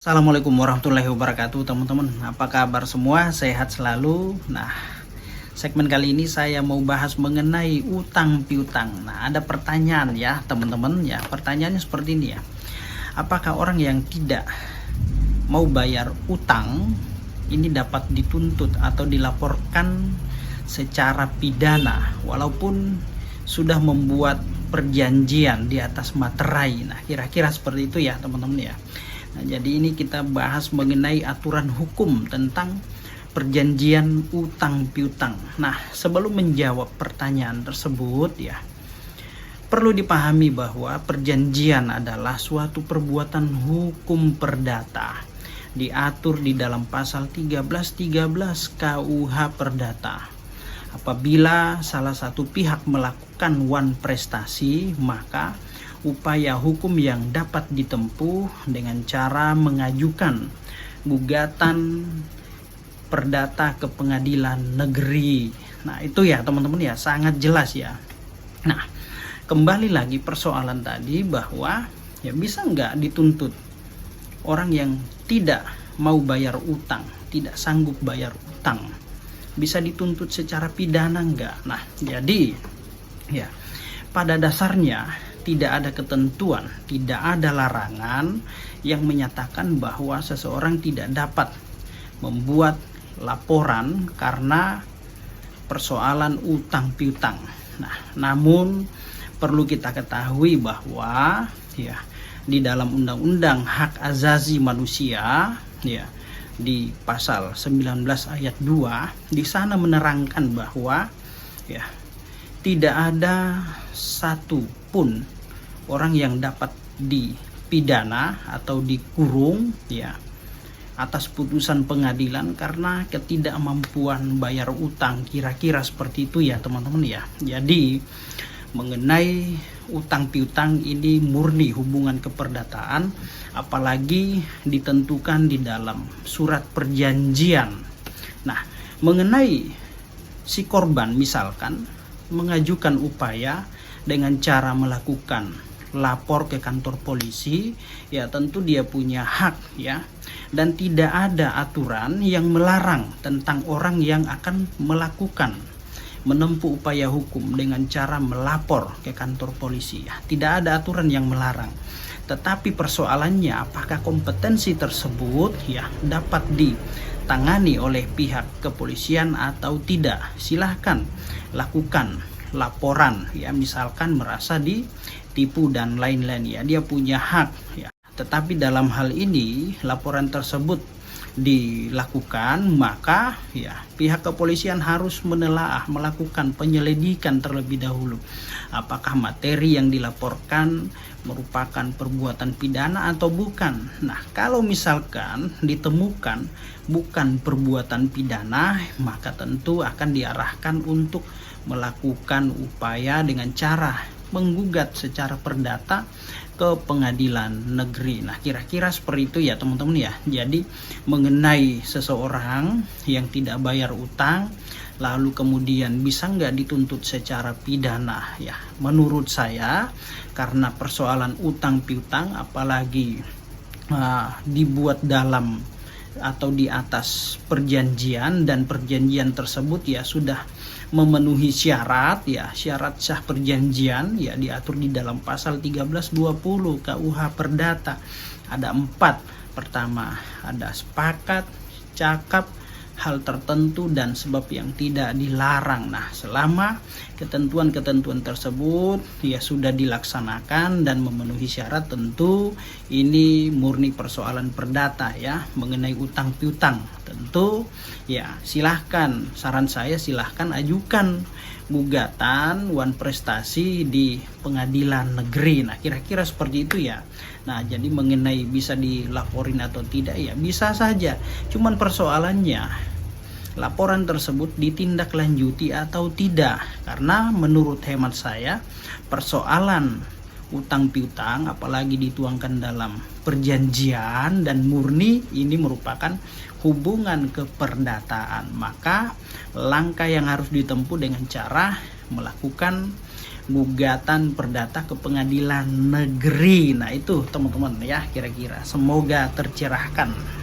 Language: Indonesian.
Assalamualaikum warahmatullahi wabarakatuh teman-teman. Apa kabar semua? Sehat selalu. Nah, segmen kali ini saya mau bahas mengenai utang piutang. Nah, ada pertanyaan ya teman-teman ya. Pertanyaannya seperti ini ya. Apakah orang yang tidak mau bayar utang ini dapat dituntut atau dilaporkan secara pidana walaupun sudah membuat perjanjian di atas materai? Nah, kira-kira seperti itu ya teman-teman ya. Nah, jadi ini kita bahas mengenai aturan hukum tentang perjanjian utang piutang. Nah, sebelum menjawab pertanyaan tersebut ya, perlu dipahami bahwa perjanjian adalah suatu perbuatan hukum perdata. Diatur di dalam pasal 1313 KUH Perdata. Apabila salah satu pihak melakukan wan prestasi, maka upaya hukum yang dapat ditempuh dengan cara mengajukan gugatan perdata ke pengadilan negeri. Nah, itu ya teman-teman ya, sangat jelas ya. Nah, kembali lagi persoalan tadi bahwa ya bisa nggak dituntut orang yang tidak mau bayar utang, tidak sanggup bayar utang, bisa dituntut secara pidana nggak? Nah, jadi ya pada dasarnya tidak ada ketentuan, tidak ada larangan yang menyatakan bahwa seseorang tidak dapat membuat laporan karena persoalan utang piutang. Nah, namun perlu kita ketahui bahwa ya di dalam Undang-Undang Hak Asasi Manusia ya di pasal 19 ayat 2 di sana menerangkan bahwa ya tidak ada satu pun orang yang dapat dipidana atau dikurung ya atas putusan pengadilan karena ketidakmampuan bayar utang. Kira-kira seperti itu ya teman-teman ya. Jadi mengenai utang piutang ini murni hubungan keperdataan, apalagi ditentukan di dalam surat perjanjian. Nah, mengenai si korban misalkan mengajukan upaya dengan cara melakukan lapor ke kantor polisi, ya tentu dia punya hak ya, dan tidak ada aturan yang melarang tentang orang yang akan melakukan menempuh upaya hukum dengan cara melapor ke kantor polisi ya. Tidak ada aturan yang melarang. Tetapi persoalannya apakah kompetensi tersebut ya dapat ditangani oleh pihak kepolisian atau tidak. Silahkan lakukan laporan ya, misalkan merasa ditipu dan lain-lain ya, dia punya hak ya. Tetapi dalam hal ini laporan tersebut dilakukan, maka ya pihak kepolisian harus menelaah, melakukan penyelidikan terlebih dahulu apakah materi yang dilaporkan merupakan perbuatan pidana atau bukan. Nah, kalau misalkan ditemukan bukan perbuatan pidana, maka tentu akan diarahkan untuk melakukan upaya dengan cara menggugat secara perdata ke pengadilan negeri. Nah, kira-kira seperti itu ya teman-teman ya. Jadi mengenai seseorang yang tidak bayar utang lalu kemudian bisa nggak dituntut secara pidana ya, menurut saya karena persoalan utang piutang apalagi dibuat dalam atau di atas perjanjian dan perjanjian tersebut ya sudah memenuhi syarat ya, syarat sah perjanjian ya diatur di dalam pasal 1320 KUH Perdata. Ada 4. Pertama, ada sepakat, cakap, hal tertentu dan sebab yang tidak dilarang. Nah, selama ketentuan-ketentuan tersebut ya sudah dilaksanakan dan memenuhi syarat, tentu ini murni persoalan perdata ya mengenai utang piutang. Tentu ya silahkan, saran saya silahkan ajukan gugatan wan prestasi di pengadilan negeri. Nah, kira-kira seperti itu ya. Nah, jadi mengenai bisa dilaporin atau tidak ya bisa saja. Cuman persoalannya laporan tersebut ditindaklanjuti atau tidak. Karena menurut hemat saya persoalan utang piutang apalagi dituangkan dalam perjanjian dan murni ini merupakan hubungan keperdataan, maka langkah yang harus ditempuh dengan cara melakukan gugatan perdata ke pengadilan negeri. Nah itu teman-teman ya, kira-kira semoga tercerahkan.